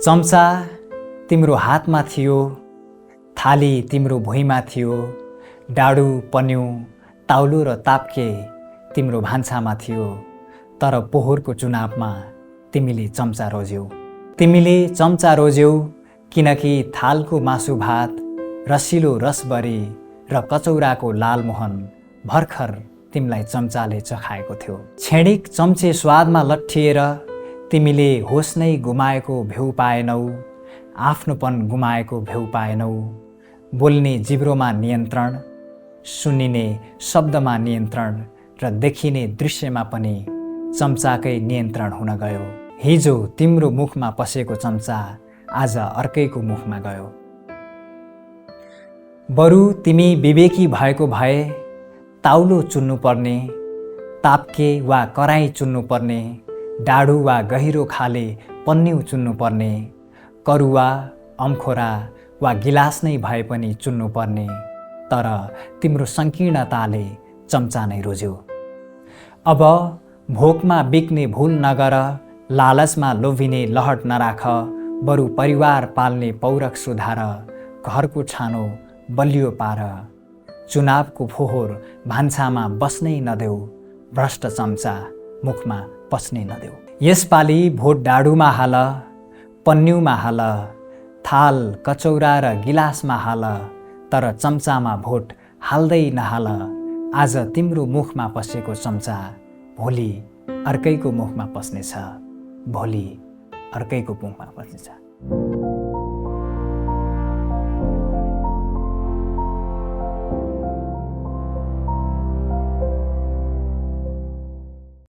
चम्चा तिम्रो हातमा थियो, थाली तिम्रो भुइँमा थियो, डाडु पन्यु ताउलो र ताप्के तिम्रो भान्सामा थियो। तर पोहोरको चुनावमा तिमीले चम्चा रोज्यौ। तिमीले चम्चा रोज्यौ किनकि थालको मासु भात, रसिलो रसबरी र कचौराको लालमोहन भर्खर तिमीलाई चम्चाले चखाएको थियो। क्षणिक चम्चे स्वादमा लट्ठिएर तिमीले होस नै गुमाएको भ्यू पाएनौ, आफ्नोपन गुमाएको भ्यू पाएनौ। बोल्ने जिब्रोमा नियन्त्रण, सुनिने शब्दमा नियन्त्रण र देखिने दृश्यमा पनि चम्चाकै नियन्त्रण हुन गयो। हिजो तिम्रो मुखमा पसेको चम्चा आज अर्कैको मुखमा गयो। बरु तिमी विवेकी भएको भए ताउलो चुन्नुपर्ने, ताप्के वा कराई चुन्नुपर्ने, डाडु वा गहिरो खाले पन्यु चुन्नुपर्ने, करुवा अम्खोरा वा गिलास नै भए पनि चुन्नुपर्ने। तर तिम्रो सङ्कीर्णताले चम्चा नै रोज्यौ। अब भोकमा बिक्ने भुल नगर, लालचमा लोभिने लहट नराख। बरु परिवार पाल्ने पौरख सुधार, घरको छानो बलियो पार। चुनावको फोहोर भान्सामा बस्नै नदेऊ, भ्रष्ट चम्चा मुखमा पस्नै नदेऊ। यसपालि भोट डाडुमा हाल, पन्युमा हाल, थाल कचौरा र गिलासमा हाल। तर चम्चामा भोट हाल्दै नहाल। आज तिम्रो मुखमा पसेको चम्चा भोलि अर्कैको मुखमा पस्नेछ, भोलि अर्कैको मुखमा पस्नेछ।